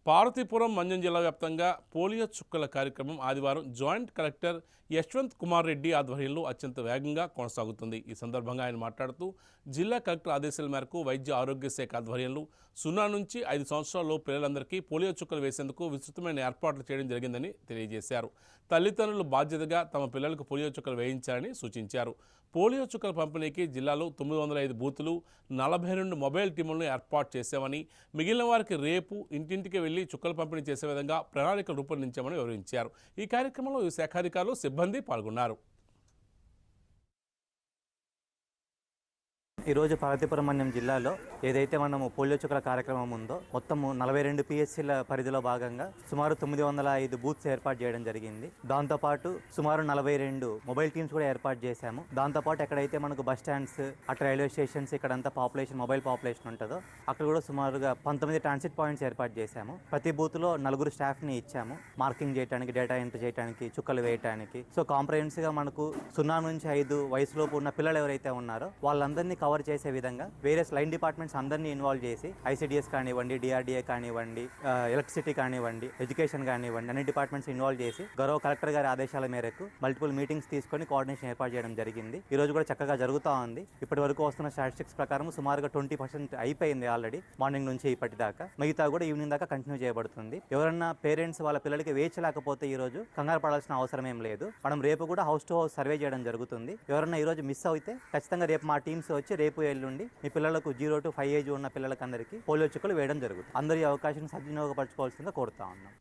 పార్వతీపురం మన్యం జిల్లా వ్యాప్తంగా పోలియో చుక్కల కార్యక్రమం ఆదివారం జాయింట్ కలెక్టర్ యశ్వంత్ కుమార్ రెడ్డి ఆధ్వర్యంలో అత్యంత వేగంగా కొనసాగుతుంది. ఈ సందర్భంగా ఆయన మాట్లాడుతూ జిల్లా కలెక్టర్ ఆదేశాల మేరకు వైద్య ఆరోగ్య శాఖ ఆధ్వర్యంలో 0 నుంచి 5 సంవత్సరాల్లో పిల్లలందరికీ పోలియో చుక్కలు వేసేందుకు విస్తృతమైన ఏర్పాట్లు చేయడం జరిగిందని తెలియజేశారు. తల్లిదండ్రులు బాధ్యతగా తమ పిల్లలకు పోలియో చుక్కలు వేయించాలని సూచించారు. పోలియో చుక్కల పంపిణీకి జిల్లాలో 905 బూతులు, 42 మొబైల్ టీములను ఏర్పాటు చేశామని, మిగిలిన వారికి రేపు ఇంటింటికి వెళ్లి చుక్కలు పంపిణీ చేసే విధంగా ప్రణాళికలు రూపొందించామని వివరించారు. ఈ కార్యక్రమంలో ఈ శాఖాధికారులు, సిబ్బంది పాల్గొన్నారు. ఈరోజు పార్వతీపురం మన్యం జిల్లాలో ఏదైతే మనము పోలియో చుక్కల కార్యక్రమం ఉందో మొత్తము 42 పిఎస్సీల పరిధిలో భాగంగా సుమారు 905 బూత్స్ ఏర్పాటు చేయడం జరిగింది. దాంతోపాటు సుమారు 42 మొబైల్ టీమ్స్ కూడా ఏర్పాటు చేశాము. దాంతోపాటు ఎక్కడైతే మనకు బస్ స్టాండ్స్, అటు రైల్వే స్టేషన్స్, ఇక్కడంతా మొబైల్ పాపులేషన్ ఉంటుందో అక్కడ కూడా సుమారుగా 19 ట్రాన్సిట్ పాయింట్స్ ఏర్పాటు చేశాము. ప్రతి బూత్లో 4 స్టాఫ్ని ఇచ్చాము, మార్కింగ్ చేయడానికి, డేటా ఎంట్రీ చేయడానికి, చుక్కలు వేయడానికి. సో కాంప్రహెన్సివ్గా మనకు 0 నుంచి 5 వయసులోపు ఉన్న పిల్లలు ఎవరైతే ఉన్నారో వాళ్ళందరినీ కవర్ చేసే విధంగా వేరియస్ లైన్ డిపార్ట్మెంట్స్ అందరినీ ఇన్వాల్వ్ చేసి ఐసిడిఎస్ కానివ్వండి, డిఆర్డిఏ కానివ్వండి, ఎలక్ట్రిసిటీ కానివ్వండి, ఎడ్యుకేషన్ కానివ్వండి, అన్ని డిపార్ట్మెంట్స్ ఇన్వాల్వ్ చేసి గౌరవ కలెక్టర్ గారి ఆదేశాల మేరకు మల్టిపుల్ మీటింగ్స్ తీసుకొని కోఆర్డినేషన్ ఏర్పాటు చేయడం జరిగింది. ఈ రోజు కూడా చక్కగా జరుగుతూ ఉంది. ఇప్పటి వరకు వస్తున్న స్టాటిస్టిక్స్ ప్రకారం సుమారుగా 20% అయిపోయింది ఆల్రెడీ, మార్నింగ్ నుంచి ఇప్పటిదాకా. మిగతా కూడా ఈవినింగ్ దాకా కంటిన్యూ చేయబడుతుంది. ఎవరన్నా పేరెంట్స్ వాళ్ళ పిల్లలకి వేయించలేకపోతే ఈ రోజు కంగారు పడాల్సిన అవసరం ఏం లేదు. మనం రేపు కూడా హౌస్ టు హౌస్ సర్వే చేయడం జరుగుతుంది. ఎవరన్నా ఈ రోజు మిస్ అయితే ఖచ్చితంగా రేపు మా టీమ్స్ వచ్చి రేపు ఎల్లుండి మీ పిల్లలకు 0 to 5 ఏజ్ ఉన్న పిల్లలకందరికీ పోలియో చుక్కలు వేయడం జరుగుతుంది. అందరి అవకాశం సద్వినియోగపరచుకోవాల్సిందిగా కోరుతా ఉన్నాం.